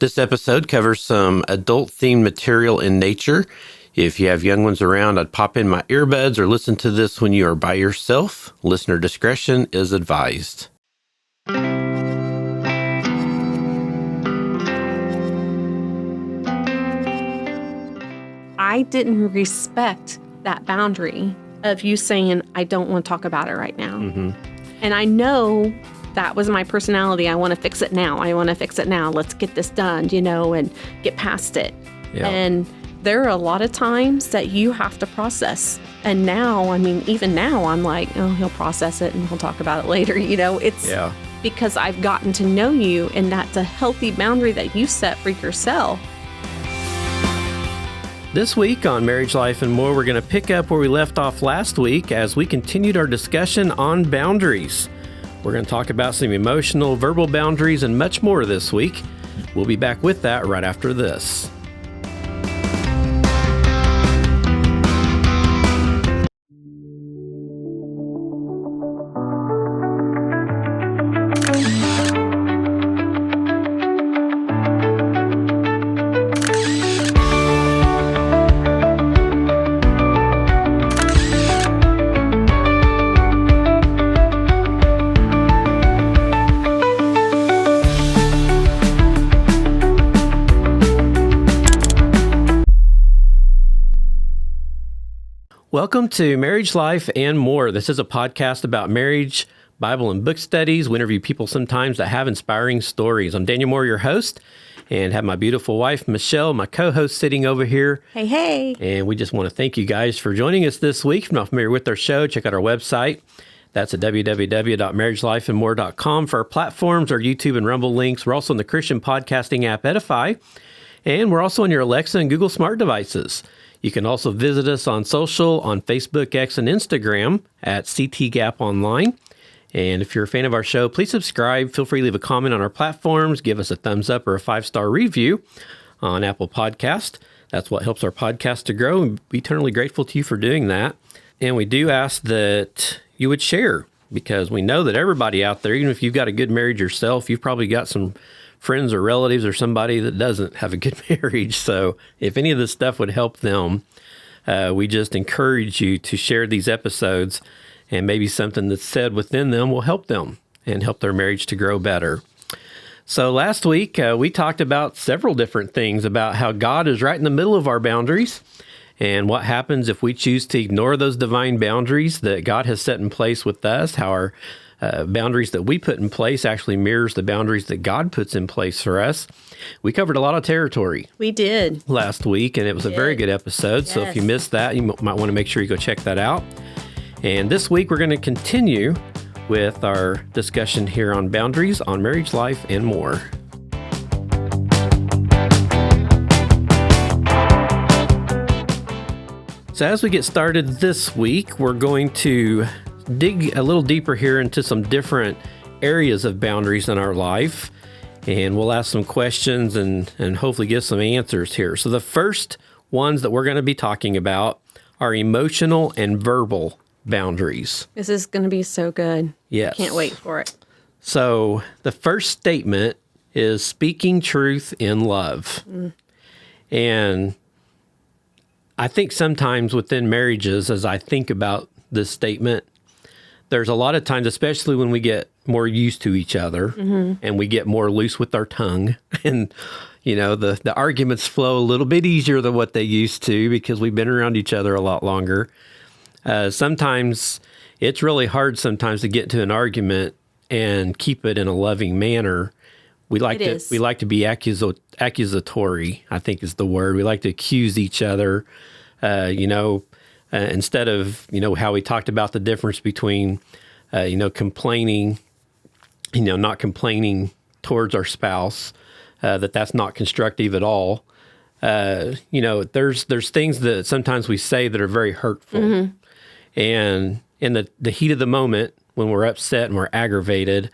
This episode covers some adult-themed material in nature. If you have young ones around, I'd pop in my earbuds or listen to this when you are by yourself. Listener discretion is advised. I didn't respect that boundary of you saying, I don't want to talk about it right now. Mm-hmm. And I know that was my personality. I want to fix it now. Let's get this done, and get past it. Yeah. And there are a lot of times that you have to process. And now, even now, I'm like, oh, he'll process it and he'll talk about it later. It's because I've gotten to know you, and that's a healthy boundary that you set for yourself. This week on Marriage, Life, and More, we're going to pick up where we left off last week as we continued our discussion on boundaries. We're going to talk about some emotional, verbal boundaries, and much more this week. We'll be back with that right after this. Welcome to Marriage, Life, and More. This is a podcast about marriage, Bible, and book studies. We interview people sometimes that have inspiring stories. I'm Daniel Moore, your host, and have my beautiful wife, Michelle, my co-host, sitting over here. Hey, hey. And we just want to thank you guys for joining us this week. If you're not familiar with our show, check out our website. That's at www.marriagelifeandmore.com for our platforms, our YouTube and Rumble links. We're also on the Christian podcasting app Edify, and we're also on your Alexa and Google smart devices. You can also visit us on social, on Facebook, X, and Instagram at CTGap Online. And if you're a fan of our show, please subscribe. Feel free to leave a comment on our platforms. Give us a thumbs up or a 5-star review on Apple Podcast. That's what helps our podcast to grow. And we're eternally grateful to you for doing that. And we do ask that you would share, because we know that everybody out there, even if you've got a good marriage yourself, you've probably got some friends or relatives or somebody that doesn't have a good marriage. So if any of this stuff would help them, we just encourage you to share these episodes, and maybe something that's said within them will help them and help their marriage to grow better. So last week, we talked about several different things about how God is right in the middle of our boundaries, and what happens if we choose to ignore those divine boundaries that God has set in place with us, how our boundaries that we put in place actually mirrors the boundaries that God puts in place for us. We covered a lot of territory. We did. Last week, and it was a very good episode. Yes. So if you missed that, you might want to make sure you go check that out. And this week, we're going to continue with our discussion here on boundaries, on marriage, life, and more. So as we get started this week, we're going to dig a little deeper here into some different areas of boundaries in our life, and we'll ask some questions and hopefully get some answers here. So the first ones that we're going to be talking about are emotional and verbal boundaries. This is going to be so good. Yes. Can't wait for it. So the first statement is speaking truth in love. And I think sometimes within marriages, as I think about this statement, there's a lot of times, especially when we get more used to each other and we get more loose with our tongue, and, the arguments flow a little bit easier than what they used to because we've been around each other a lot longer. Sometimes it's really hard sometimes to get to an argument and keep it in a loving manner. We like to be accusatory, I think is the word. We like to accuse each other, instead of, how we talked about the difference between, complaining, not complaining towards our spouse, that's not constructive at all. There's things that sometimes we say that are very hurtful. And in the heat of the moment, when we're upset and we're aggravated,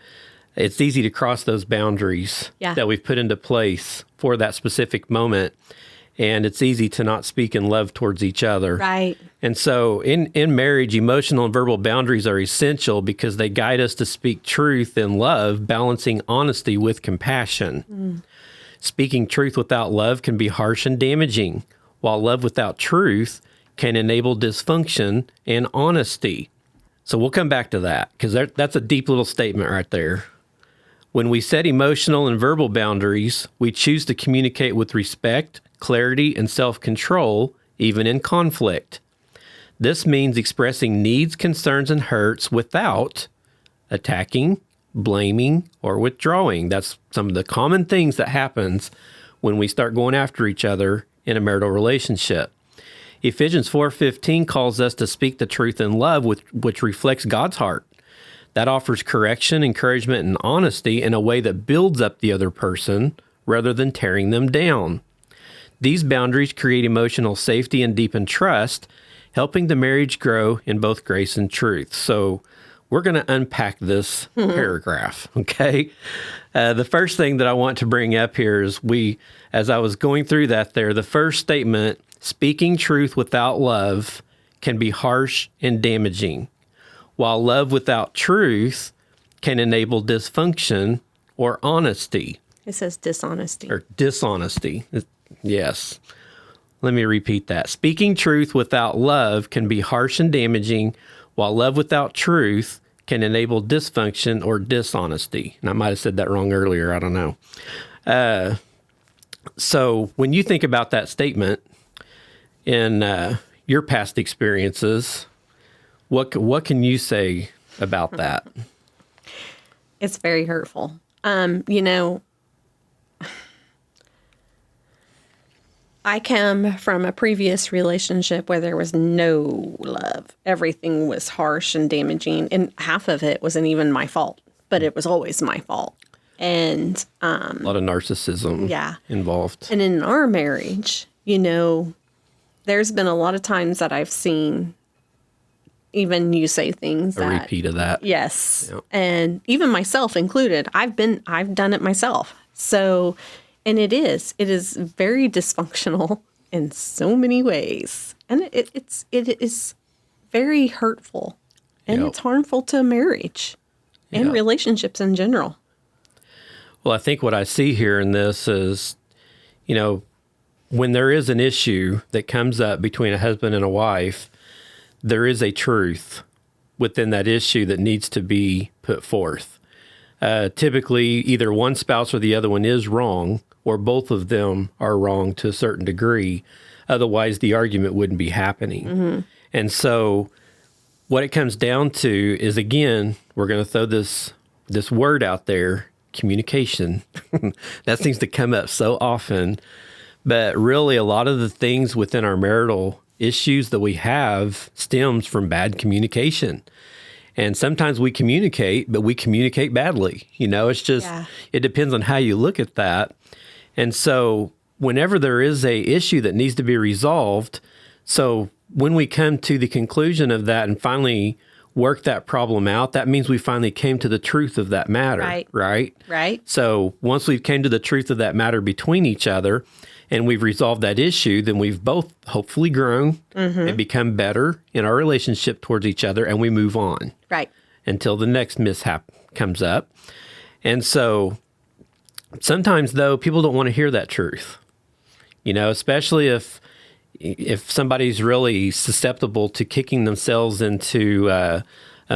it's easy to cross those boundaries that we've put into place for that specific moment. And it's easy to not speak in love towards each other. Right. And so in marriage, emotional and verbal boundaries are essential because they guide us to speak truth in love, balancing honesty with compassion. Speaking truth without love can be harsh and damaging, while love without truth can enable dysfunction and honesty. So we'll come back to that, because that's a deep little statement right there. When we set emotional and verbal boundaries, we choose to communicate with respect, clarity, and self-control, even in conflict. This means expressing needs, concerns, and hurts without attacking, blaming, or withdrawing. That's some of the common things that happens when we start going after each other in a marital relationship. Ephesians 4:15 calls us to speak the truth in love, which reflects God's heart. That offers correction, encouragement, and honesty in a way that builds up the other person rather than tearing them down. These boundaries create emotional safety and deepen trust, helping the marriage grow in both grace and truth. So we're going to unpack this paragraph, okay? The first thing that I want to bring up here is as I was going through that there, the first statement, speaking truth without love can be harsh and damaging, while love without truth can enable dysfunction or honesty. It says dishonesty. Or dishonesty. Yes. Let me repeat that. Speaking truth without love can be harsh and damaging, while love without truth can enable dysfunction or dishonesty. And I might have said that wrong earlier. I don't know. So when you think about that statement in your past experiences, what can you say about that? It's very hurtful. I come from a previous relationship where there was no love. Everything was harsh and damaging, and half of it wasn't even my fault, but it was always my fault. And a lot of narcissism involved. And in our marriage, there's been a lot of times that I've seen even you say things a repeat of that. Yes. Yep. And even myself included. I've done it myself. So, and it is very dysfunctional in so many ways. And it is very hurtful, and it's harmful to marriage and relationships in general. Well, I think what I see here in this is, when there is an issue that comes up between a husband and a wife, there is a truth within that issue that needs to be put forth. Typically, either one spouse or the other one is wrong, or both of them are wrong to a certain degree. Otherwise, the argument wouldn't be happening. Mm-hmm. And so what it comes down to is, again, we're going to throw this word out there, communication. That seems to come up so often. But really, a lot of the things within our marital issues that we have stems from bad communication. And sometimes we communicate, but we communicate badly. It's just, It depends on how you look at that. And so whenever there is a issue that needs to be resolved, so when we come to the conclusion of that and finally work that problem out, that means we finally came to the truth of that matter, right? Right. So once we've came to the truth of that matter between each other and we've resolved that issue, then we've both hopefully grown and become better in our relationship towards each other, and we move on. Right. Until the next mishap comes up. And so sometimes, though, people don't want to hear that truth, especially if somebody's really susceptible to kicking themselves into a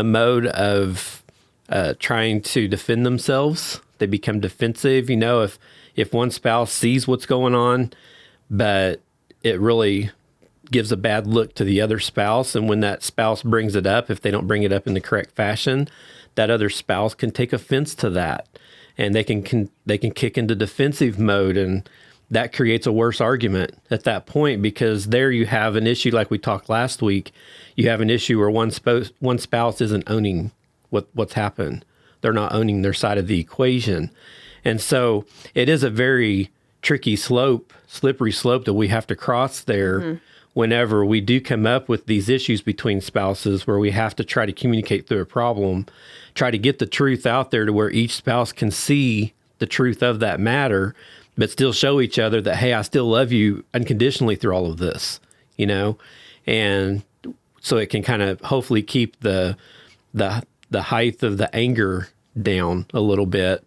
mode of trying to defend themselves. They become defensive. If one spouse sees what's going on, but it really gives a bad look to the other spouse, and when that spouse brings it up, if they don't bring it up in the correct fashion, that other spouse can take offense to that, and they can kick into defensive mode, and that creates a worse argument at that point, because there you have an issue like we talked last week. You have an issue where one spouse isn't owning what's happened. They're not owning their side of the equation. And so it is a very tricky slippery slope that we have to cross there whenever we do come up with these issues between spouses, where we have to try to communicate through a problem, try to get the truth out there to where each spouse can see the truth of that matter, but still show each other that, hey, I still love you unconditionally through all of this, and so it can kind of hopefully keep the height of the anger down a little bit.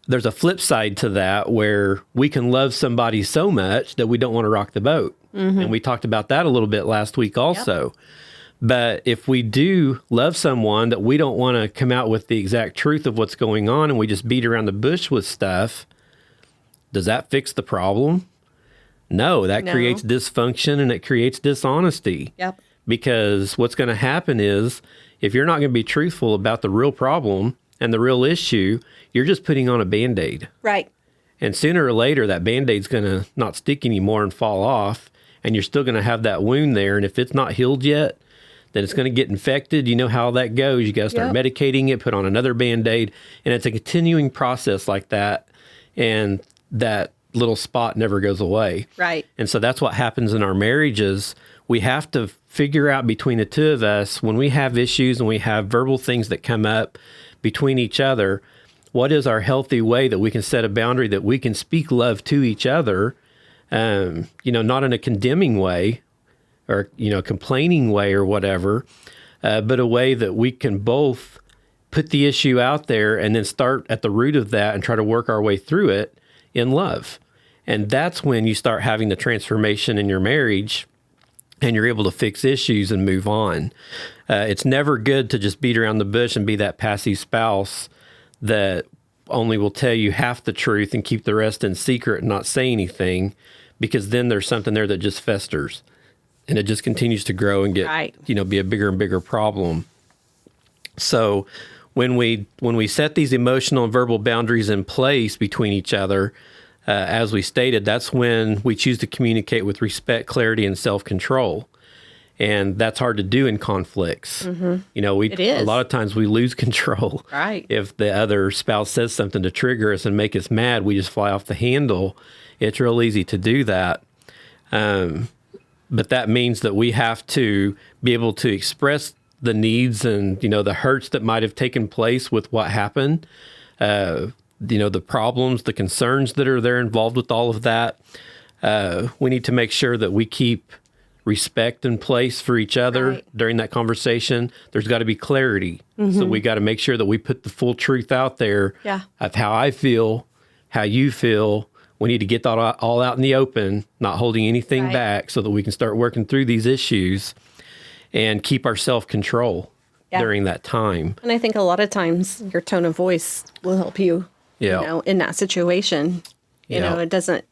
there's a flip side to that where we can love somebody so much that we don't want to rock the boat. And we talked about that a little bit last week also. Yep. But if we do love someone that we don't want to come out with the exact truth of what's going on and we just beat around the bush with stuff, does that fix the problem? No, that creates dysfunction and it creates dishonesty. Yep. Because what's going to happen is if you're not going to be truthful about the real problem and the real issue, you're just putting on a Band-Aid. Right. And sooner or later, that Band-Aid's going to not stick anymore and fall off, and you're still going to have that wound there. And if it's not healed yet, then it's going to get infected. You know how that goes. You got to start medicating it, put on another Band-Aid, and it's a continuing process like that. And that little spot never goes away. Right. And so that's what happens in our marriages. We have to figure out between the two of us, when we have issues and we have verbal things that come up between each other, what is our healthy way that we can set a boundary, that we can speak love to each other, not in a condemning way or, complaining way or whatever, but a way that we can both put the issue out there and then start at the root of that and try to work our way through it in love. And that's when you start having the transformation in your marriage and you're able to fix issues and move on. It's never good to just beat around the bush and be that passive spouse that only will tell you half the truth and keep the rest in secret and not say anything, because then there's something there that just festers and it just continues to grow and get, be a bigger and bigger problem. So when we set these emotional and verbal boundaries in place between each other, as we stated, that's when we choose to communicate with respect, clarity, and self-control. And that's hard to do in conflicts. Mm-hmm. A lot of times we lose control. Right. If the other spouse says something to trigger us and make us mad, we just fly off the handle. It's real easy to do that. But that means that we have to be able to express the needs and, the hurts that might have taken place with what happened, the problems, the concerns that are there involved with all of that. We need to make sure that we keep respect in place for each other during that conversation. There's got to be clarity. Mm-hmm. So we got to make sure that we put the full truth out there of how I feel, how you feel. We need to get that all out in the open, not holding anything back, so that we can start working through these issues and keep our self-control during that time. And I think a lot of times your tone of voice will help you, in that situation. It doesn't,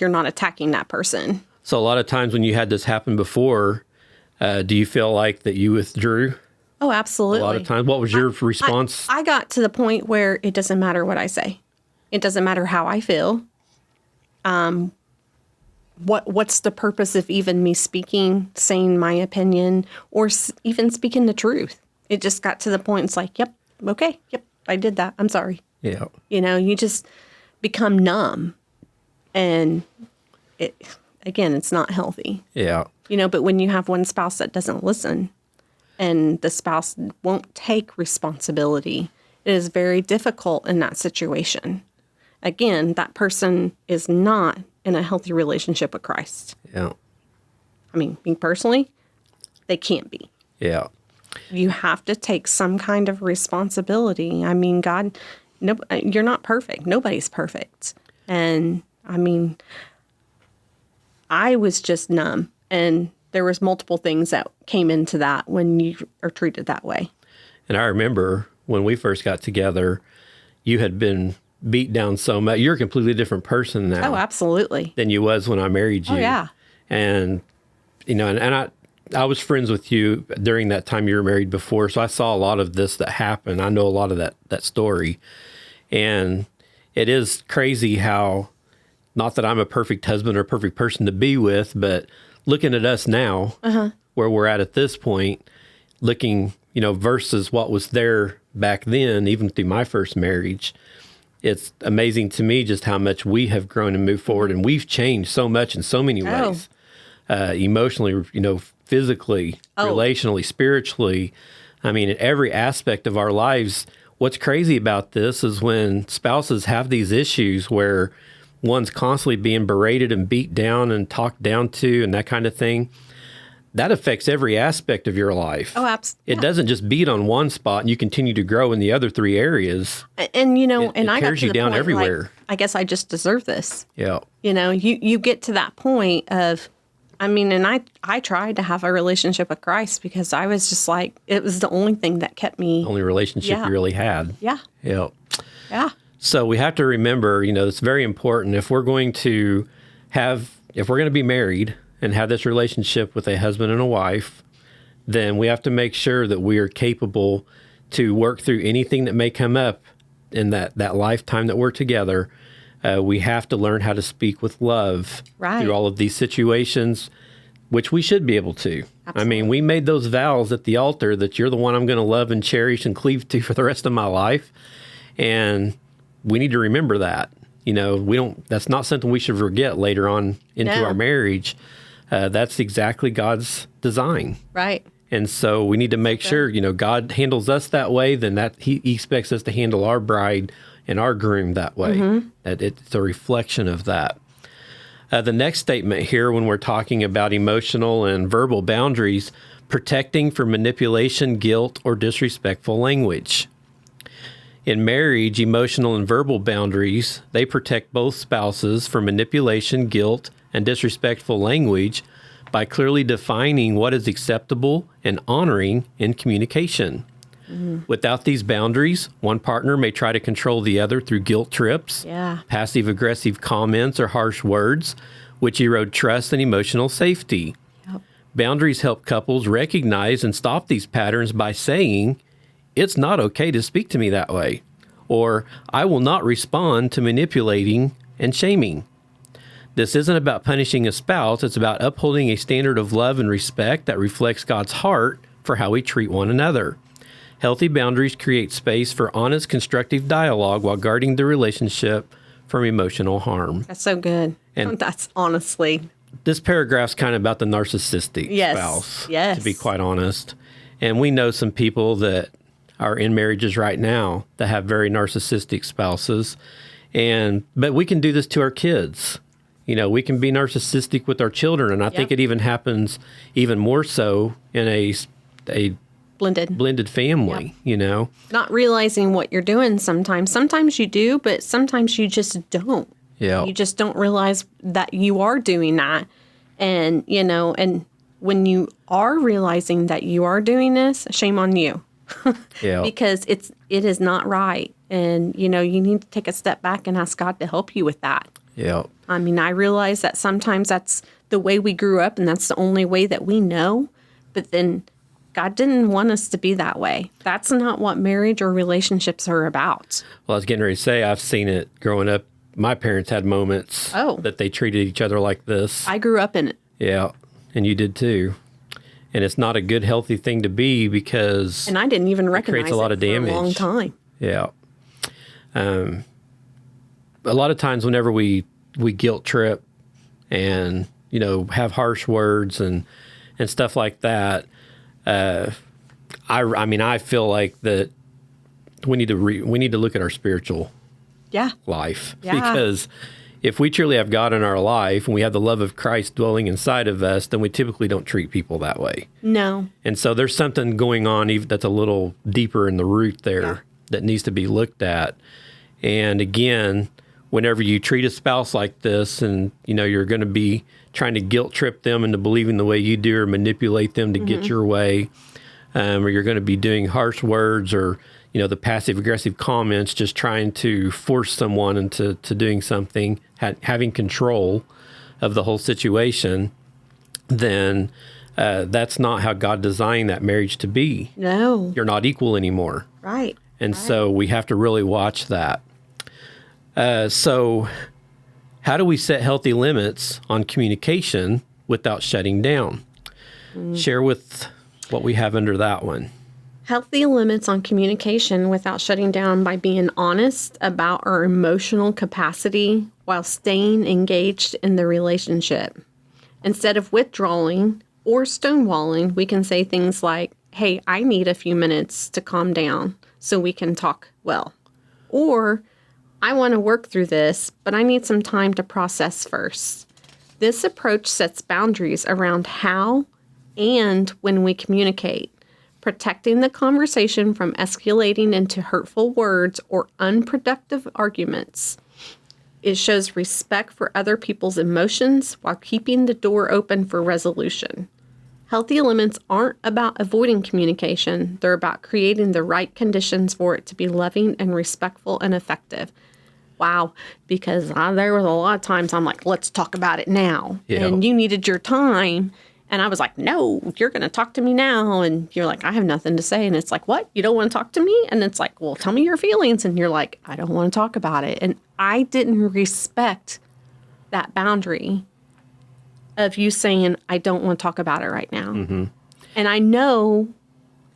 you're not attacking that person. So a lot of times when you had this happen before, do you feel like that you withdrew? Oh, absolutely. A lot of times. What was your response? I got to the point where it doesn't matter what I say. It doesn't matter how I feel. What's the purpose of even me speaking, saying my opinion, or even speaking the truth? It just got to the point, it's like, yep, okay, yep, I did that. I'm sorry. Yeah. You just become numb. And it's not healthy. Yeah. But when you have one spouse that doesn't listen and the spouse won't take responsibility, it is very difficult in that situation. Again, that person is not in a healthy relationship with Christ. Yeah. I mean, me personally, they can't be. Yeah. You have to take some kind of responsibility. I mean, God, you're not perfect. Nobody's perfect. And I mean, I was just numb, and there was multiple things that came into that when you are treated that way. And I remember when we first got together, you had been beat down so much. You're a completely different person now. Oh, absolutely. Than you was when I married you. Oh, yeah. And, and I was friends with you during that time you were married before, so I saw a lot of this that happened. I know a lot of that story. And it is crazy how, not that I'm a perfect husband or a perfect person to be with, but looking at us now, where we're at this point, looking, versus what was there back then, even through my first marriage, it's amazing to me just how much we have grown and moved forward. And we've changed so much in so many ways, emotionally, physically, relationally, spiritually. I mean, in every aspect of our lives. What's crazy about this is when spouses have these issues where one's constantly being berated and beat down and talked down to and that kind of thing. that affects every aspect of your life. Oh, absolutely. It doesn't just beat on one spot and you continue to grow in the other 3 areas. And, you know, it I got tears to you the down point, everywhere. like, I guess I just deserve this. Yeah. You know, you get to that point of, I mean, and I tried to have a relationship with Christ because I was just like, it was the only thing that kept me. Only relationship you really had. Yeah. Yeah. Yeah. So we have to remember, you know, it's very important if we're going to be married and have this relationship with a husband and a wife, then we have to make sure that we are capable to work through anything that may come up in that lifetime that we're together. We have to learn how to speak with love through all of these situations, which we should be able to. Absolutely. I mean, we made those vows at the altar that you're the one I'm going to love and cherish and cleave to for the rest of my life. And we need to remember that. You know, that's not something we should forget later on into our marriage. That's exactly God's design. Right. And so we need to make sure, you know, God handles us that way, then that he expects us to handle our bride and our groom that way. Mm-hmm. That it's a reflection of that. The next statement here, when we're talking about emotional and verbal boundaries, protecting from manipulation, guilt, or disrespectful language. In marriage, emotional and verbal boundaries, they protect both spouses from manipulation, guilt, and disrespectful language by clearly defining what is acceptable and honoring in communication. Mm-hmm. Without these boundaries, one partner may try to control the other through guilt trips, passive-aggressive comments, or harsh words, which erode trust and emotional safety. Yep. Boundaries help couples recognize and stop these patterns by saying, "It's not okay to speak to me that way," or "I will not respond to manipulating and shaming." This isn't about punishing a spouse. It's about upholding a standard of love and respect that reflects God's heart for how we treat one another. Healthy boundaries create space for honest, constructive dialogue while guarding the relationship from emotional harm. That's so good. And that's honestly. This paragraph's kind of about the narcissistic spouse, to be quite honest. And we know some people that are in marriages right now that have very narcissistic spouses. But we can do this to our kids. You know, we can be narcissistic with our children, and I think it even happens even more so in a blended family, you know. Not realizing what you're doing sometimes. Sometimes you do, but sometimes you just don't. Yeah. You just don't realize that you are doing that. And, you know, and when you are realizing that you are doing this, shame on you. Because it is not right. And, you know, you need to take a step back and ask God to help you with that. Yeah. I mean, I realize that sometimes that's the way we grew up and that's the only way that we know. But then God didn't want us to be that way. That's not what marriage or relationships are about. Well, I was getting ready to say, I've seen it growing up. My parents had moments that they treated each other like this. I grew up in it. Yeah. And you did too. And it's not a good, healthy thing to be because... And I didn't even recognize it creates a lot of damage. For a long time. Yeah. A lot of times whenever we guilt trip and, you know, have harsh words and stuff like that, I feel like that we need to look at our spiritual life. Because if we truly have God in our life and we have the love of Christ dwelling inside of us, then we typically don't treat people that way. No. And so there's something going on even that's a little deeper in the root there that needs to be looked at. And again, whenever you treat a spouse like this and, you know, you're going to be trying to guilt trip them into believing the way you do or manipulate them to get your way, or you're going to be doing harsh words or, you know, the passive-aggressive comments, just trying to force someone into doing something, having control of the whole situation, then that's not how God designed that marriage to be. No. You're not equal anymore. Right. And so we have to really watch that. So how do we set healthy limits on communication without shutting down? Share with what we have under that one. Healthy limits on communication without shutting down by being honest about our emotional capacity while staying engaged in the relationship. Instead of withdrawing or stonewalling, we can say things like, "Hey, I need a few minutes to calm down so we can talk well." Or, "I want to work through this, but I need some time to process first." This approach sets boundaries around how and when we communicate, protecting the conversation from escalating into hurtful words or unproductive arguments. It shows respect for other people's emotions while keeping the door open for resolution. Healthy limits aren't about avoiding communication. They're about creating the right conditions for it to be loving and respectful and effective. Wow, because there was a lot of times I'm like, let's talk about it now. Yeah. And you needed your time. And I was like, no, you're going to talk to me now. And you're like, I have nothing to say. And it's like, what? You don't want to talk to me? And it's like, well, tell me your feelings. And you're like, I don't want to talk about it. And I didn't respect that boundary of you saying, I don't want to talk about it right now. Mm-hmm. And I know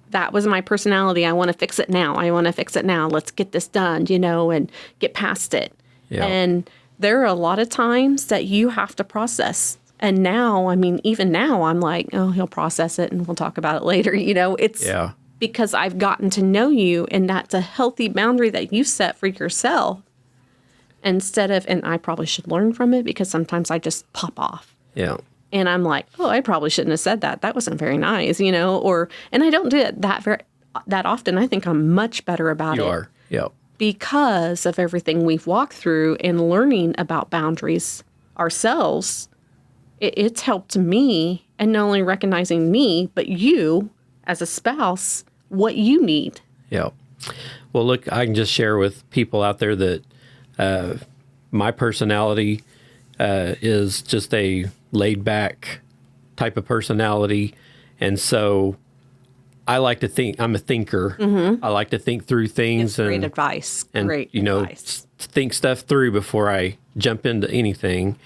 that was my personality. I want to fix it now. I want to fix it now. Let's get this done, and get past it. Yeah. And there are a lot of times that you have to process. And now, even now, I'm like, oh, he'll process it and we'll talk about it later. It's because I've gotten to know you, and that's a healthy boundary that you set for yourself instead of, and I probably should learn from it because sometimes I just pop off. Yeah. And I'm like, oh, I probably shouldn't have said that. That wasn't very nice, and I don't do it that often. I think I'm much better about it. You are. Yeah. Because of everything we've walked through and learning about boundaries ourselves. It's helped me, and not only recognizing me, but you as a spouse, what you need. Yeah. Well, look, I can just share with people out there that my personality is just a laid back type of personality. And so I like to think, I'm a thinker. Mm-hmm. I like to think through things. It's great advice. Great advice. Think stuff through before I jump into anything.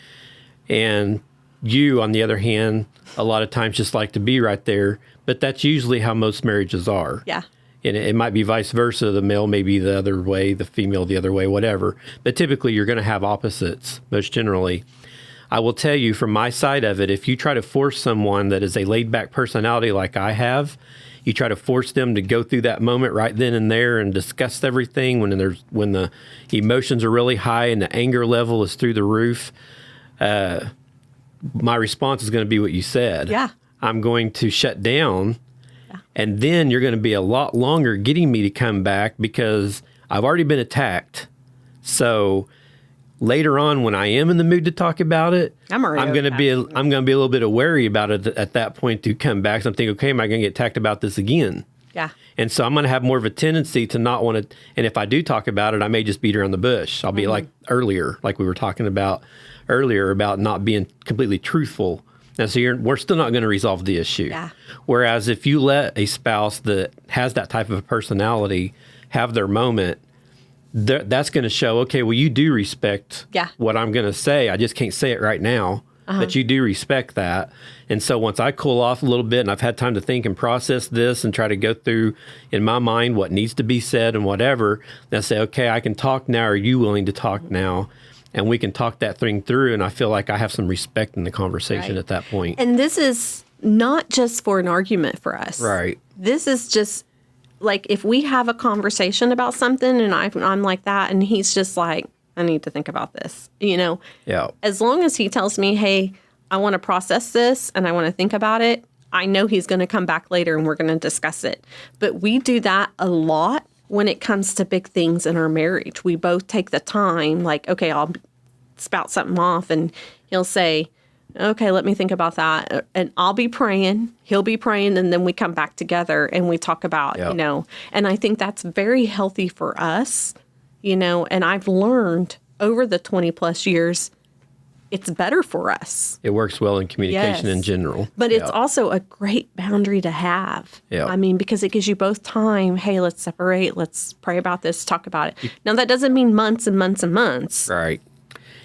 And you, on the other hand, a lot of times just like to be right there, but that's usually how most marriages are. Yeah. And it might be vice versa. The male may be the other way, the female the other way, whatever. But typically you're going to have opposites, most generally. I will tell you from my side of it, if you try to force someone that is a laid-back personality like I have, you try to force them to go through that moment right then and there and discuss everything when the emotions are really high and the anger level is through the roof, my response is going to be what you said. Yeah. I'm going to shut down, and then you're going to be a lot longer getting me to come back because I've already been attacked. So later on, when I am in the mood to talk about it, I'm going to be a little bit wary about it at that point to come back. So I'm thinking, okay, am I going to get attacked about this again? Yeah. And so I'm going to have more of a tendency to not want to. And if I do talk about it, I may just beat around the bush. I'll be like earlier, like we were talking about earlier, about not being completely truthful. And so we're still not going to resolve the issue. Yeah. Whereas if you let a spouse that has that type of a personality have their moment, that's going to show, okay, well, you do respect what I'm going to say. I just can't say it right now, but you do respect that. And so once I cool off a little bit and I've had time to think and process this and try to go through in my mind what needs to be said and whatever, then I say, okay, I can talk now. Are you willing to talk now? And we can talk that thing through. And I feel like I have some respect in the conversation at that point. And this is not just for an argument for us. Right. This is just like if we have a conversation about something and I'm like that and he's just like, I need to think about this, Yeah. As long as he tells me, hey, I want to process this and I want to think about it, I know he's going to come back later and we're going to discuss it. But we do that a lot when it comes to big things in our marriage. We both take the time, like, okay, I'll spout something off and he'll say, okay, let me think about that. And I'll be praying, he'll be praying, and then we come back together and we talk about, and I think that's very healthy for us, and I've learned over the 20 plus years, it's better for us. It works well in communication in general. But it's also a great boundary to have. Yeah. Because it gives you both time. Hey, let's separate. Let's pray about this, talk about it. Now, that doesn't mean months and months and months. Right.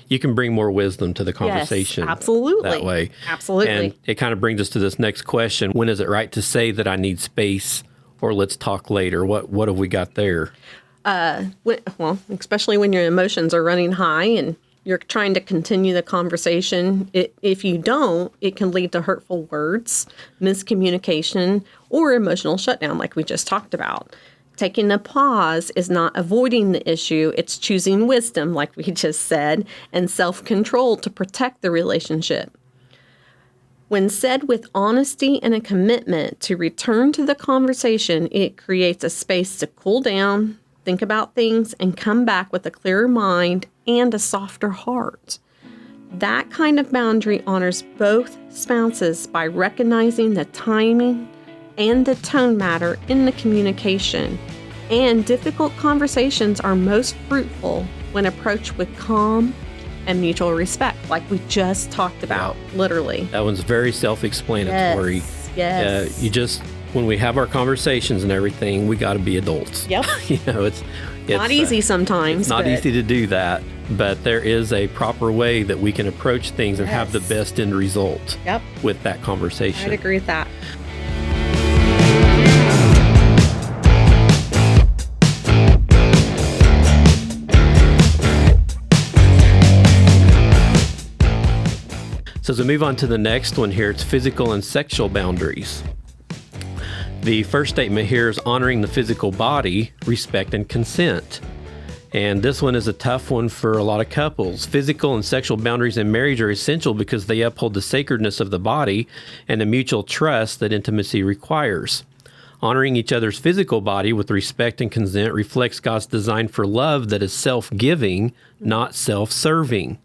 You can bring more wisdom to the conversation. Yes, absolutely. That way. Absolutely. And it kind of brings us to this next question. When is it right to say that I need space or let's talk later? What have we got there? Well, especially when your emotions are running high and you're trying to continue the conversation. If you don't, it can lead to hurtful words, miscommunication, or emotional shutdown like we just talked about. Taking a pause is not avoiding the issue. It's choosing wisdom, like we just said, and self-control to protect the relationship. When said with honesty and a commitment to return to the conversation, it creates a space to cool down, think about things, and come back with a clearer mind and a softer heart. That kind of boundary honors both spouses by recognizing the timing and the tone matter in the communication. And difficult conversations are most fruitful when approached with calm and mutual respect, like we just talked about, literally. That one's very self-explanatory. Yes. When we have our conversations and everything, we got to be adults. Yep. It's not easy sometimes. It's not easy to do that, but there is a proper way that we can approach things and have the best end result with that conversation. I'd agree with that. So as we move on to the next one here, it's physical and sexual boundaries. The first statement here is honoring the physical body, respect, and consent. And this one is a tough one for a lot of couples. Physical and sexual boundaries in marriage are essential because they uphold the sacredness of the body and the mutual trust that intimacy requires. Honoring each other's physical body with respect and consent reflects God's design for love that is self-giving, not self-serving.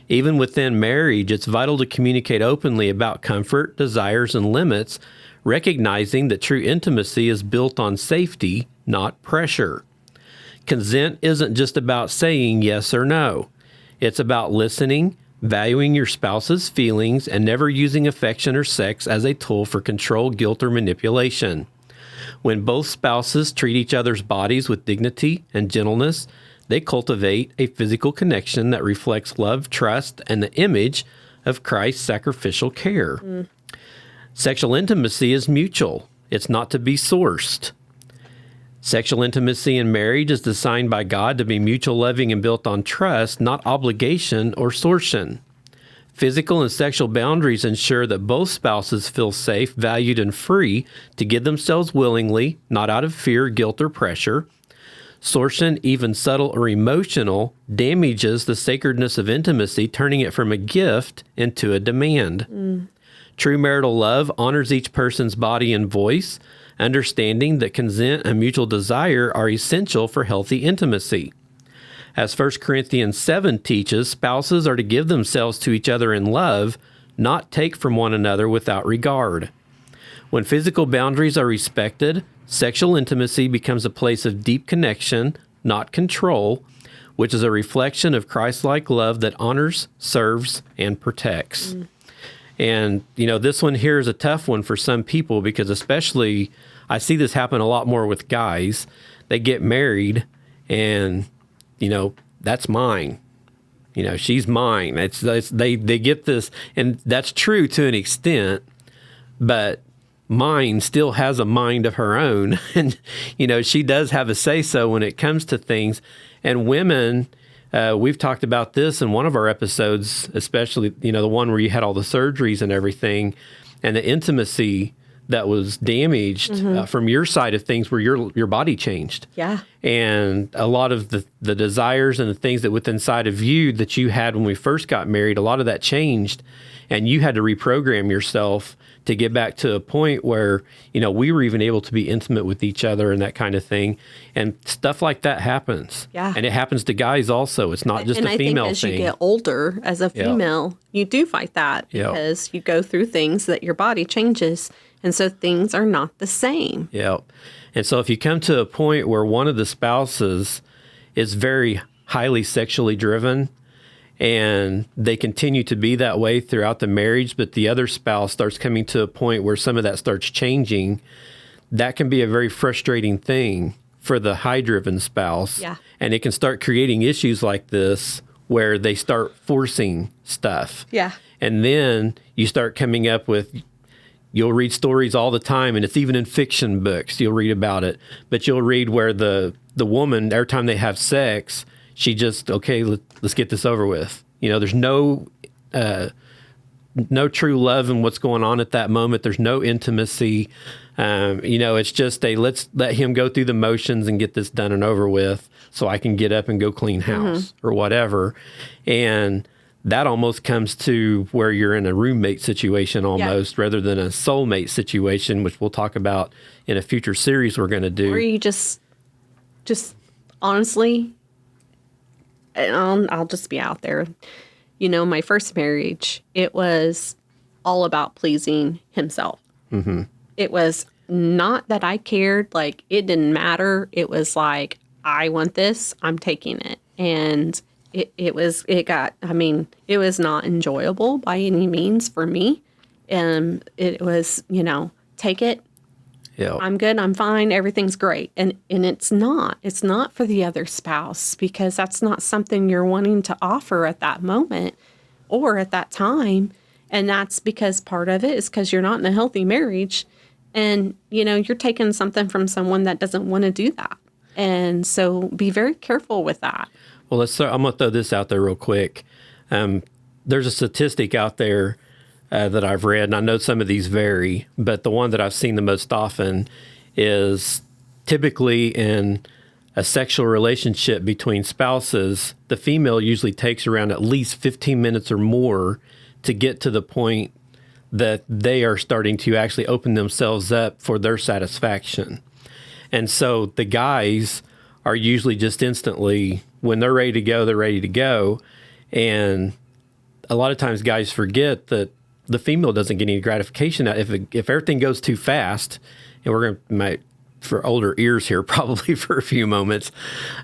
Even within marriage, it's vital to communicate openly about comfort, desires, and limits, recognizing that true intimacy is built on safety, not pressure. Consent isn't just about saying yes or no. It's about listening, valuing your spouse's feelings, and never using affection or sex as a tool for control, guilt, or manipulation. When both spouses treat each other's bodies with dignity and gentleness, they cultivate a physical connection that reflects love, trust, and the image of Christ's sacrificial care. Sexual intimacy is mutual. It's not to be sourced. Sexual intimacy in marriage is designed by God to be mutual loving and built on trust, not obligation or sortion. Physical and sexual boundaries ensure that both spouses feel safe, valued, and free to give themselves willingly, not out of fear, guilt, or pressure. Sortion, even subtle or emotional, damages the sacredness of intimacy, turning it from a gift into a demand. True marital love honors each person's body and voice, understanding that consent and mutual desire are essential for healthy intimacy. As 1 Corinthians 7 teaches, spouses are to give themselves to each other in love, not take from one another without regard. When physical boundaries are respected, sexual intimacy becomes a place of deep connection, not control, which is a reflection of Christ-like love that honors, serves, and protects. And, this one here is a tough one for some people because especially I see this happen a lot more with guys. They get married and, that's mine. She's mine. They get this, and that's true to an extent, but mine still has a mind of her own. And, she does have a say-so when it comes to things. And women, we've talked about this in one of our episodes, especially, the one where you had all the surgeries and everything, and the intimacy that was damaged from your side of things where your body changed. Yeah. And a lot of the desires and the things that within inside of you that you had when we first got married, a lot of that changed. And you had to reprogram yourself to get back to a point where, we were even able to be intimate with each other and that kind of thing. And stuff like that happens. Yeah. And it happens to guys also. It's not just a female thing. And I think as you get older, as a female, you do fight that because you go through things that your body changes. And so things are not the same. Yeah. And so if you come to a point where one of the spouses is very highly sexually driven, and they continue to be that way throughout the marriage, but the other spouse starts coming to a point where some of that starts changing, that can be a very frustrating thing for the high-driven spouse. Yeah. And it can start creating issues like this where they start forcing stuff. Yeah. And then you start coming up with, you'll read stories all the time, and it's even in fiction books, you'll read about it, but you'll read where the woman, every time they have sex, she just, okay, let's get this over with. There's no true love in what's going on at that moment. There's no intimacy. It's just let's let him go through the motions and get this done and over with so I can get up and go clean house or whatever. And that almost comes to where you're in a roommate situation almost rather than a soulmate situation, which we'll talk about in a future series we're going to do. Or you just honestly, and I'll just be out there. You know, my first marriage, it was all about pleasing himself. Mm-hmm. It was not that I cared, like it didn't matter. It was like, I want this, I'm taking it. And it was not enjoyable by any means for me. And it was, take it. Yeah. I'm good. I'm fine. Everything's great. And it's not for the other spouse, because that's not something you're wanting to offer at that moment or at that time. And that's because part of it is because you're not in a healthy marriage, and, you're taking something from someone that doesn't want to do that. And so be very careful with that. Well, I'm going to throw this out there real quick. There's a statistic out there that I've read, and I know some of these vary, but the one that I've seen the most often is typically in a sexual relationship between spouses, the female usually takes around at least 15 minutes or more to get to the point that they are starting to actually open themselves up for their satisfaction. And so the guys are usually just instantly, when they're ready to go, they're ready to go. And a lot of times guys forget that the female doesn't get any gratification out. If everything goes too fast, and we're going to, for older ears here, probably for a few moments,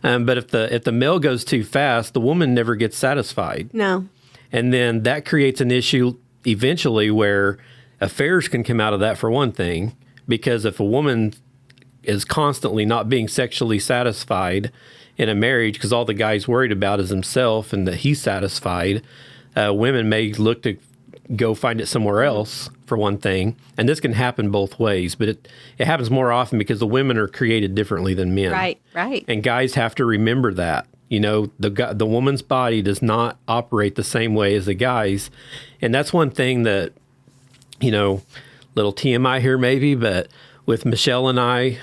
but if the male goes too fast, the woman never gets satisfied. No. And then that creates an issue eventually where affairs can come out of that, for one thing, because if a woman is constantly not being sexually satisfied in a marriage because all the guy's worried about is himself and that he's satisfied, women may look to go find it somewhere else, for one thing. And this can happen both ways, but it happens more often because the women are created differently than men. Right. And guys have to remember that. The woman's body does not operate the same way as the guy's. And that's one thing that, little TMI here maybe, but with Michelle and I...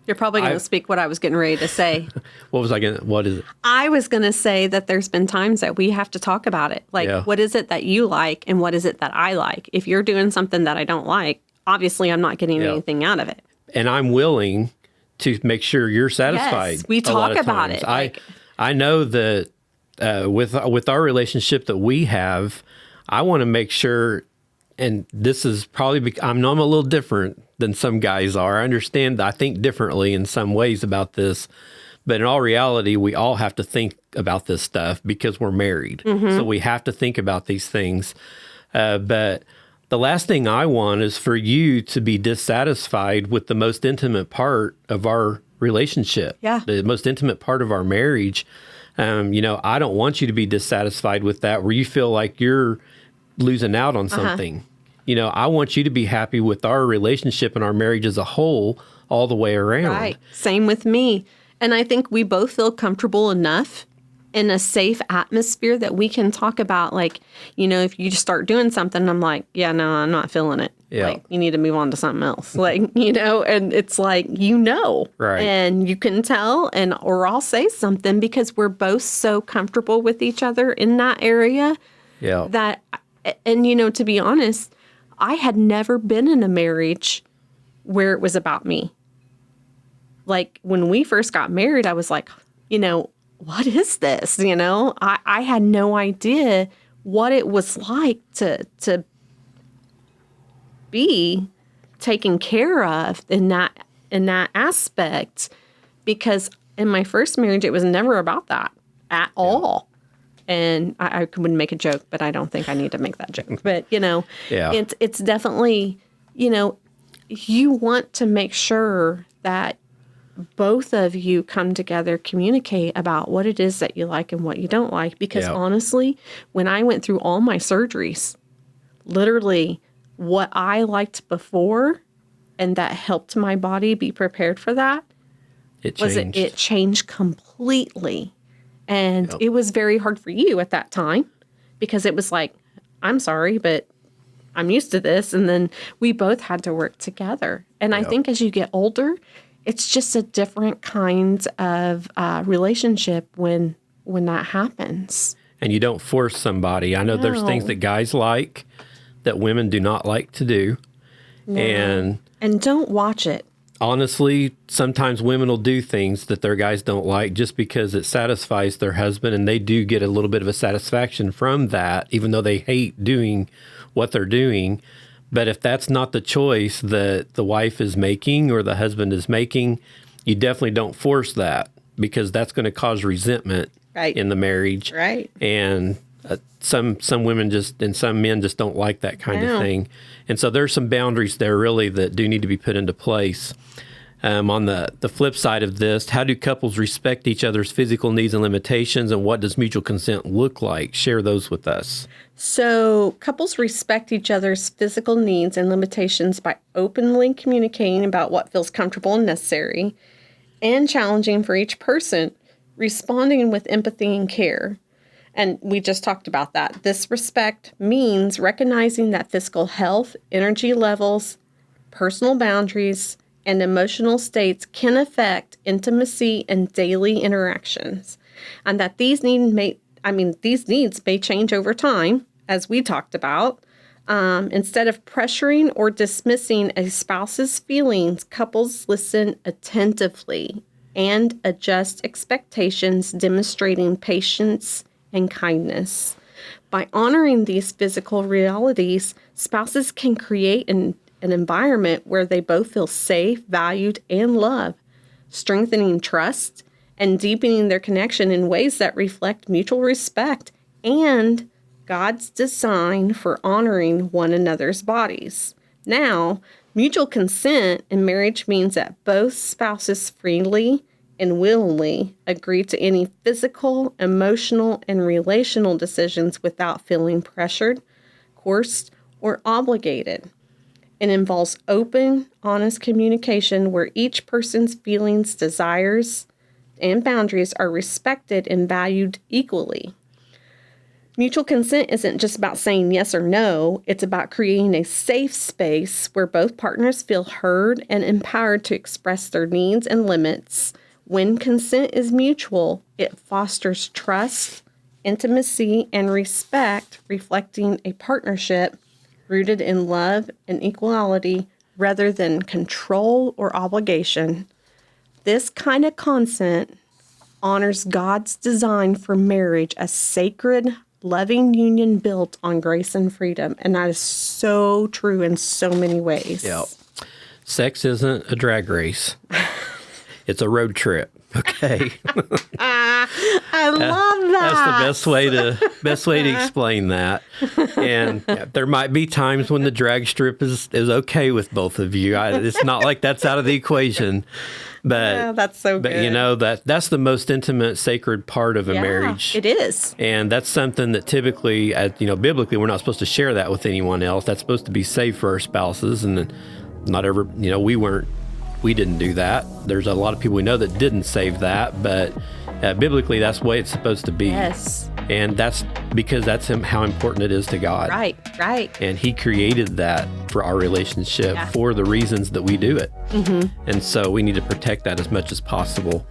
You're probably going to speak what I was getting ready to say. What is it? I was going to say that there's been times that we have to talk about it. Like, What is it that you like and what is it that I like? If you're doing something that I don't like, obviously I'm not getting anything out of it. And I'm willing to make sure you're satisfied. Yes, we talk about it. I know that with our relationship that we have, I want to make sure, and this is probably, I know I'm a little different than some guys are. I understand, I think differently in some ways about this, but in all reality, we all have to think about this stuff because we're married. Mm-hmm. So we have to think about these things. But the last thing I want is for you to be dissatisfied with the most intimate part of our relationship, the most intimate part of our marriage. I don't want you to be dissatisfied with that where you feel like you're losing out on something. I want you to be happy with our relationship and our marriage as a whole all the way around. Right. Same with me. And I think we both feel comfortable enough in a safe atmosphere that we can talk about, like, if you just start doing something, I'm like, yeah, no, I'm not feeling it. Yeah. Like, you need to move on to something else. Like, and it's like, right. And you can tell, or I'll say something because we're both so comfortable with each other in that area. Yeah. That, and to be honest, I had never been in a marriage where it was about me. Like, when we first got married, I was like, what is this? I had no idea what it was like to be taken care of in that aspect, because in my first marriage, it was never about that at all. And I wouldn't make a joke, but I don't think I need to make that joke. But, it's definitely, you want to make sure that both of you come together, communicate about what it is that you like and what you don't like. Because honestly, when I went through all my surgeries, literally what I liked before and that helped my body be prepared for that, it changed completely. And it was very hard for you at that time because it was like, I'm sorry, but I'm used to this. And then we both had to work together. And I think as you get older, it's just a different kind of relationship when that happens. and you don't force somebody. I know there's things that guys like that women do not like to do. No. And don't watch it. Honestly, sometimes women will do things that their guys don't like just because it satisfies their husband, and they do get a little bit of a satisfaction from that, even though they hate doing what they're doing. But if that's not the choice that the wife is making or the husband is making, you definitely don't force that, because that's going to cause resentment in the marriage. Right. And some women and some men just don't like that kind of thing. And so there's some boundaries there really that do need to be put into place. On the flip side of this, how do couples respect each other's physical needs and limitations, and what does mutual consent look like? Share those with us. So couples respect each other's physical needs and limitations by openly communicating about what feels comfortable and necessary and challenging for each person, responding with empathy and care. And we just talked about that. This respect means recognizing that physical health, energy levels, personal boundaries, and emotional states can affect intimacy and daily interactions, and that these needs may change over time, as we talked about. Instead of pressuring or dismissing a spouse's feelings, couples listen attentively and adjust expectations, demonstrating patience and kindness. By honoring these physical realities, spouses can create an environment where they both feel safe, valued, and loved, strengthening trust and deepening their connection in ways that reflect mutual respect and God's design for honoring one another's bodies. Now, mutual consent in marriage means that both spouses freely and willingly agree to any physical, emotional, and relational decisions without feeling pressured, coerced, or obligated. It involves open, honest communication where each person's feelings, desires, and boundaries are respected and valued equally. Mutual consent isn't just about saying yes or no. It's about creating a safe space where both partners feel heard and empowered to express their needs and limits. When consent is mutual, it fosters trust, intimacy, and respect, reflecting a partnership rooted in love and equality rather than control or obligation. This kind of consent honors God's design for marriage, a sacred, loving union built on grace and freedom. And that is so true in so many ways. Yeah. Sex isn't a drag race. It's a road trip. Okay. I love that. That's the best way to explain that. And there might be times when the drag strip is okay with both of you. It's not like that's out of the equation. But that's so good. But you know that's the most intimate, sacred part of a marriage. It is. And that's something that typically, biblically, we're not supposed to share that with anyone else. That's supposed to be safe for our spouses, and not ever. We didn't do that. There's a lot of people we know that didn't save that, but biblically, that's the way it's supposed to be. Yes. And that's because that's how important it is to God. Right. And He created that for our relationship for the reasons that we do it. Mm-hmm. And so we need to protect that as much as possible.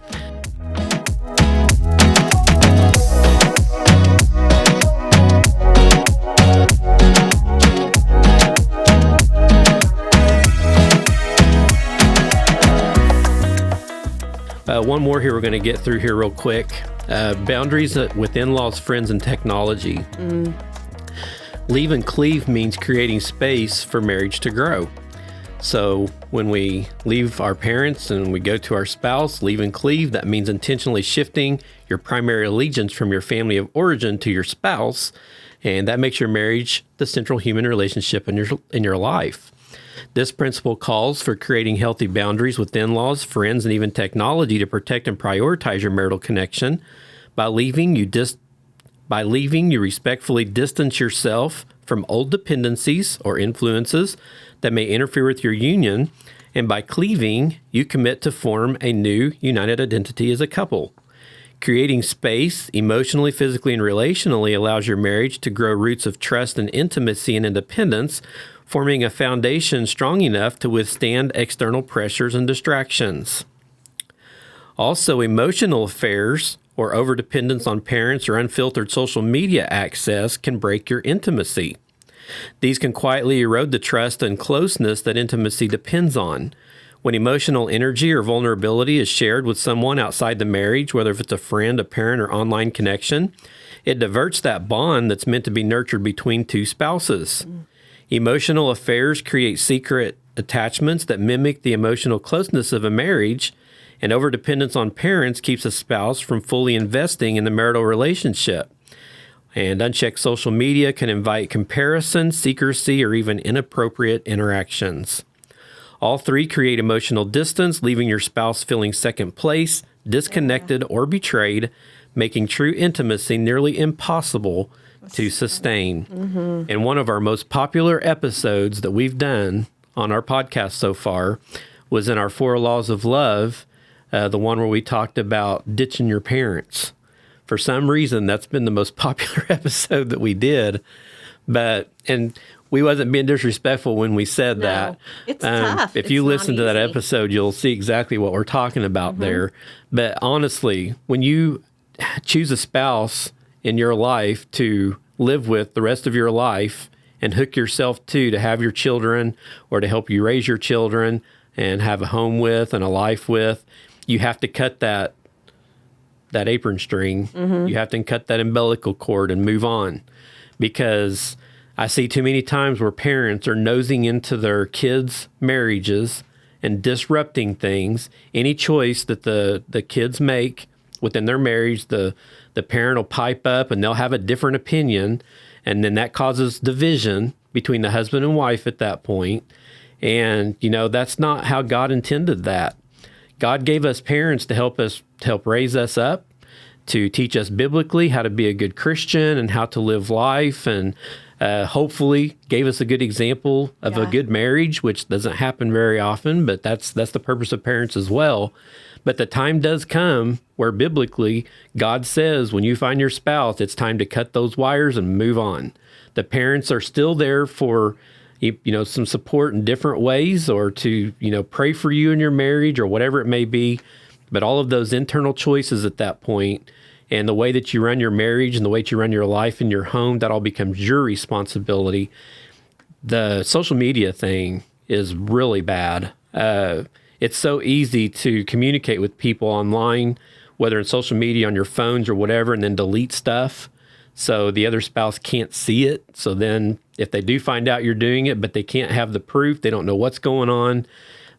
One more here we're going to get through here real quick. Boundaries with in-laws, friends, and technology. Leave and cleave means creating space for marriage to grow. So when we leave our parents and we go to our spouse, leave and cleave, that means intentionally shifting your primary allegiance from your family of origin to your spouse. And that makes your marriage the central human relationship in your life. This principle calls for creating healthy boundaries with in-laws, friends, and even technology to protect and prioritize your marital connection. By leaving, you respectfully distance yourself from old dependencies or influences that may interfere with your union. And by cleaving, you commit to form a new united identity as a couple. Creating space, emotionally, physically, and relationally allows your marriage to grow roots of trust and intimacy and independence, forming a foundation strong enough to withstand external pressures and distractions. Also, emotional affairs or overdependence on parents or unfiltered social media access can break your intimacy. These can quietly erode the trust and closeness that intimacy depends on. When emotional energy or vulnerability is shared with someone outside the marriage, whether if it's a friend, a parent, or online connection, it diverts that bond that's meant to be nurtured between two spouses. Emotional affairs create secret attachments that mimic the emotional closeness of a marriage, and overdependence on parents keeps a spouse from fully investing in the marital relationship. And unchecked social media can invite comparison, secrecy, or even inappropriate interactions. All three create emotional distance, leaving your spouse feeling second place, disconnected, or betrayed, making true intimacy nearly impossible to sustain. And one of our most popular episodes that we've done on our podcast so far was in our 4 Laws of Love, the one where we talked about ditching your parents. For some reason, that's been the most popular episode that we did. And we wasn't being disrespectful when we said that. It's tough. If you listen to that episode, you'll see exactly what we're talking about there. But honestly, when you choose a spouse in your life to live with the rest of your life and hook yourself to have your children or to help you raise your children and have a home with and a life with, you have to cut that apron string. You have to cut that umbilical cord and move on, because I see too many times where parents are nosing into their kids' marriages and disrupting things. Any choice that the kids make within their marriage, the parent will pipe up and they'll have a different opinion, and then that causes division between the husband and wife at that point. And, that's not how God intended that. God gave us parents to help raise us up, to teach us biblically how to be a good Christian and how to live life, and hopefully gave us a good example of a good marriage, which doesn't happen very often, but that's the purpose of parents as well. But the time does come where biblically God says when you find your spouse, it's time to cut those wires and move on. The parents are still there for some support in different ways, or to pray for you in your marriage or whatever it may be. But all of those internal choices at that point, and the way that you run your marriage and the way that you run your life and your home, that all becomes your responsibility. The social media thing is really bad. It's so easy to communicate with people online, whether in social media, on your phones or whatever, and then delete stuff so the other spouse can't see it. So then if they do find out you're doing it, but they can't have the proof, they don't know what's going on,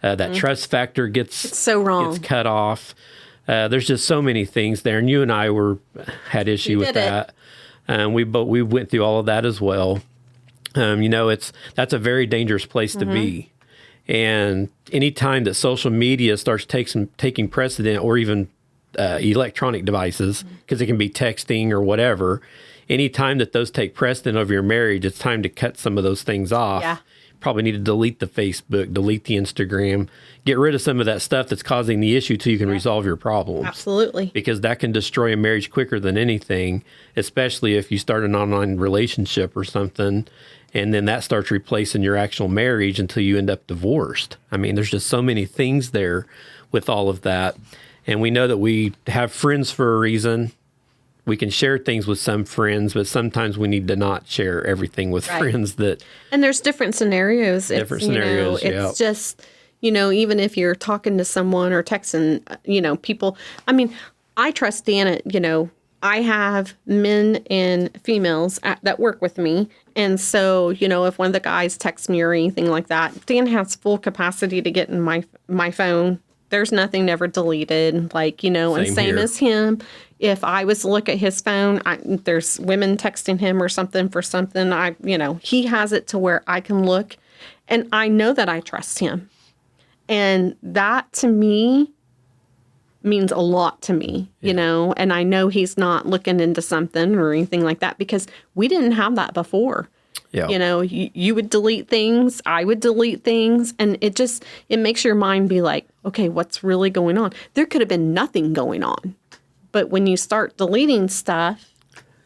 that trust factor gets so wrong. Gets cut off. There's just so many things there, and you and I had issue with that. We went through all of that as well. That's a very dangerous place to be. And anytime that social media starts taking precedent, or even electronic devices, because it can be texting or whatever, anytime that those take precedent over your marriage, it's time to cut some of those things off. Yeah. Probably need to delete the Facebook, delete the Instagram, get rid of some of that stuff that's causing the issue so you can resolve your problems. Absolutely. Because that can destroy a marriage quicker than anything, especially if you start an online relationship or something, and then that starts replacing your actual marriage until you end up divorced. I mean, there's just so many things there with all of that. And we know that we have friends for a reason. We can share things with some friends, but sometimes we need to not share everything with friends. And there's different scenarios. It's just, even if you're talking to someone or texting, people. I mean, I trust Dan. I have men and females that work with me. And so, if one of the guys texts me or anything like that, Dan has full capacity to get in my phone. There's nothing never deleted, and same as him. If I was to look at his phone, there's women texting him or something for something. He has it to where I can look, and I know that I trust him. And that to me means a lot to me, and I know he's not looking into something or anything like that, because we didn't have that before. Yeah. You would delete things, I would delete things, and it makes your mind be like, okay, what's really going on? There could have been nothing going on. But when you start deleting stuff,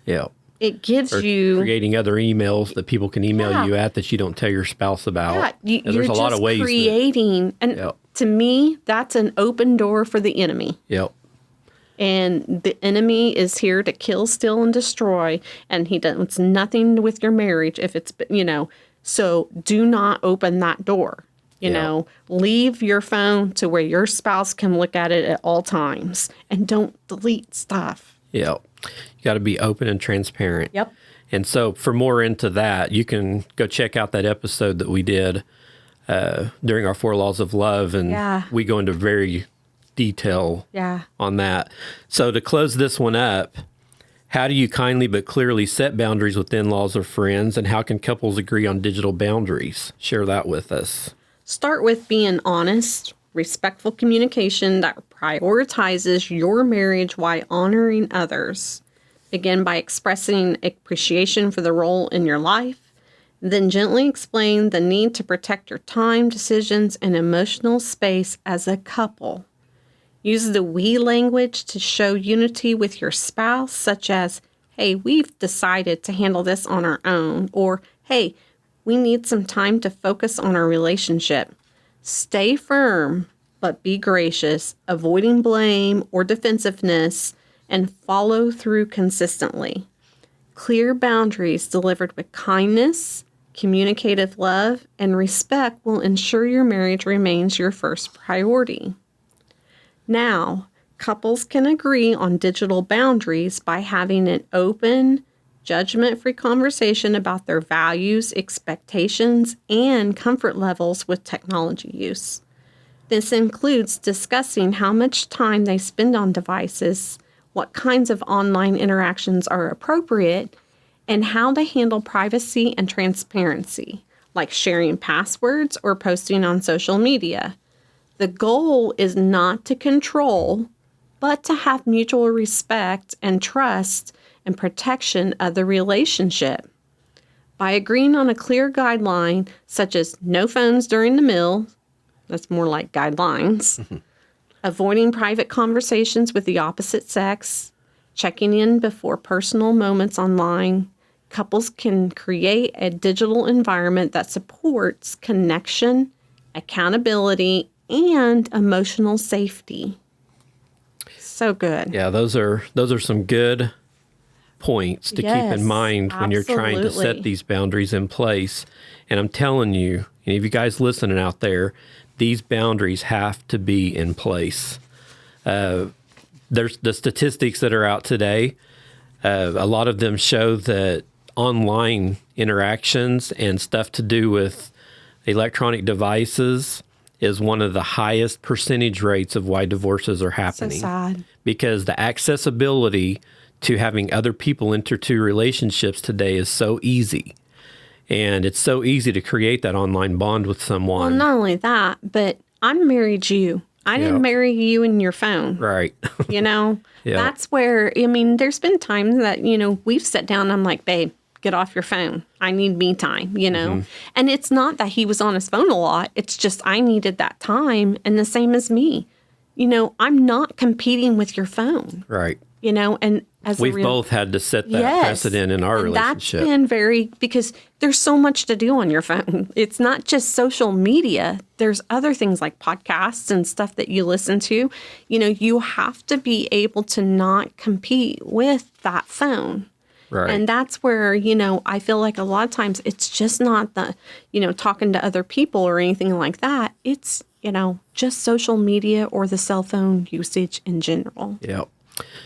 it gives you creating other emails that people can email you at that you don't tell your spouse about. Yeah, there's a lot of ways creating, and to me, that's an open door for the enemy. Yep. And the enemy is here to kill, steal, and destroy. And he does it's nothing with your marriage if it's, so do not open that door. Leave your phone to where your spouse can look at it at all times, and don't delete stuff. Yeah. You got to be open and transparent. Yep. And so for more into that, you can go check out that episode that we did during our 4 Laws of Love. And we go into very detail on that. So to close this one up, how do you kindly but clearly set boundaries with in-laws or friends? And how can couples agree on digital boundaries? Share that with us. Start with being honest, respectful communication that prioritizes your marriage while honoring others. Begin by expressing appreciation for the role in your life. Then gently explain the need to protect your time, decisions, and emotional space as a couple. Use the we language to show unity with your spouse, such as, hey, we've decided to handle this on our own, or, hey, we need some time to focus on our relationship. Stay firm, but be gracious, avoiding blame or defensiveness, and follow through consistently. Clear boundaries delivered with kindness, communicative love, and respect will ensure your marriage remains your first priority. Now, couples can agree on digital boundaries by having an open, judgment-free conversation about their values, expectations, and comfort levels with technology use. This includes discussing how much time they spend on devices, what kinds of online interactions are appropriate, and how they handle privacy and transparency, like sharing passwords or posting on social media. The goal is not to control, but to have mutual respect and trust and protection of the relationship. By agreeing on a clear guideline, such as no phones during the meal, that's more like guidelines, avoiding private conversations with the opposite sex, checking in before personal moments online, couples can create a digital environment that supports connection, accountability, and emotional safety. So good. Yeah, those are some good points to keep in mind when you're trying to set these boundaries in place. And I'm telling you, any of you guys listening out there, these boundaries have to be in place. There's the statistics that are out today. A lot of them show that online interactions and stuff to do with electronic devices is one of the highest percentage rates of why divorces are happening. So sad. Because the accessibility to having other people enter into relationships today is so easy. And it's so easy to create that online bond with someone. Well, not only that, but I married you. I didn't marry you in your phone. Right. That's where, there's been times that, we've sat down and I'm like, babe, get off your phone. I need me time, And it's not that he was on his phone a lot. It's just I needed that time. And the same as me. I'm not competing with your phone. Right. And as we've both had to set that precedent in our relationship. That's been because there's so much to do on your phone. It's not just social media. There's other things like podcasts and stuff that you listen to. You have to be able to not compete with that phone. Right. And that's where, I feel like a lot of times it's just not the, talking to other people or anything like that. It's, just social media or the cell phone usage in general. Yep.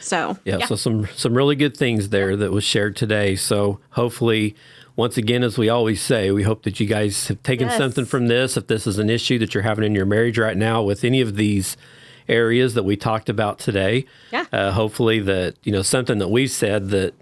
So, so some really good things there that was shared today. So hopefully, once again, as we always say, we hope that you guys have taken something from this. If this is an issue that you're having in your marriage right now with any of these areas that we talked about today, hopefully that, something that we said that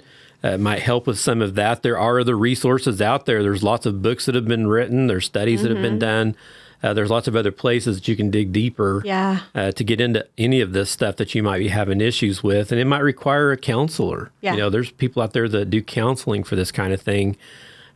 might help with some of that. There are other resources out there. There's lots of books that have been written. There's studies that have been done. There's lots of other places that you can dig deeper to get into any of this stuff that you might be having issues with. And it might require a counselor. Yeah. There's people out there that do counseling for this kind of thing.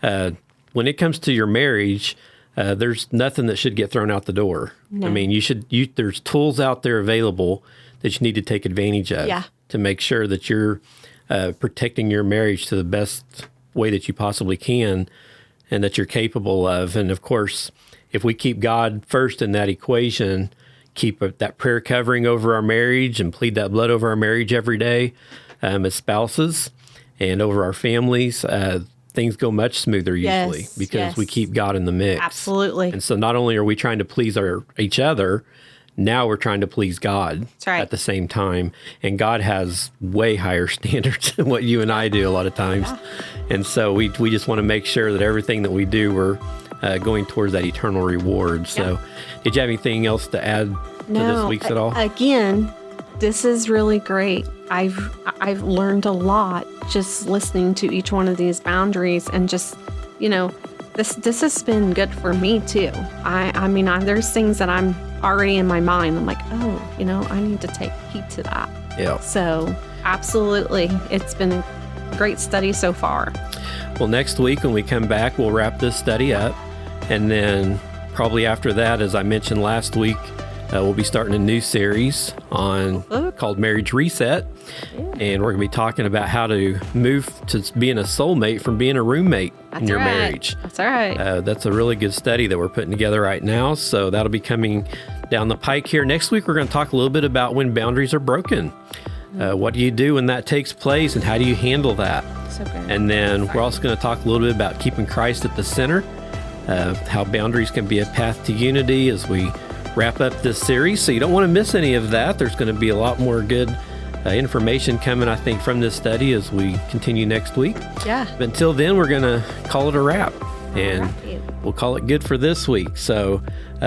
When it comes to your marriage, there's nothing that should get thrown out the door. No. There's tools out there available that you need to take advantage of to make sure that you're protecting your marriage to the best way that you possibly can and that you're capable of. And of course, if we keep God first in that equation, keep that prayer covering over our marriage and plead that blood over our marriage every day as spouses and over our families, things go much smoother usually because we keep God in the mix. Absolutely. And so not only are we trying to please each other, now we're trying to please God at the same time. And God has way higher standards than what you and I do a lot of times. Yeah. And so we just want to make sure that everything that we do, we're going towards that eternal reward. So did you have anything else to add to this week's at all? Again, this is really great. I've learned a lot just listening to each one of these boundaries, and just, this has been good for me too. I mean, there's things that I'm already in my mind. I'm like, oh, I need to take heed to that. Yeah. So absolutely. It's been a great study so far. Well, next week when we come back, we'll wrap this study up. And then probably after that, as I mentioned last week, we'll be starting a new series called Marriage Reset. Yeah. And we're going to be talking about how to move to being a soulmate from being a roommate in your marriage. That's right. That's a really good study that we're putting together right now. So that'll be coming down the pike here. Next week, we're going to talk a little bit about when boundaries are broken. What do you do when that takes place, and how do you handle that? So good. And then we're also going to talk a little bit about keeping Christ at the center, how boundaries can be a path to unity as we wrap up this series. So you don't want to miss any of that. There's going to be a lot more good information coming, I think, from this study as we continue next week. Yeah. But until then, we're going to call it a wrap, and we'll call it good for this week. So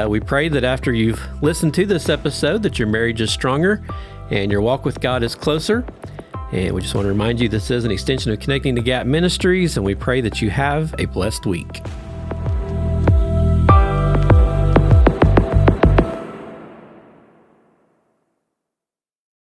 we pray that after you've listened to this episode, that your marriage is stronger and your walk with God is closer. And we just want to remind you this is an extension of Connecting the Gap Ministries, and we pray that you have a blessed week.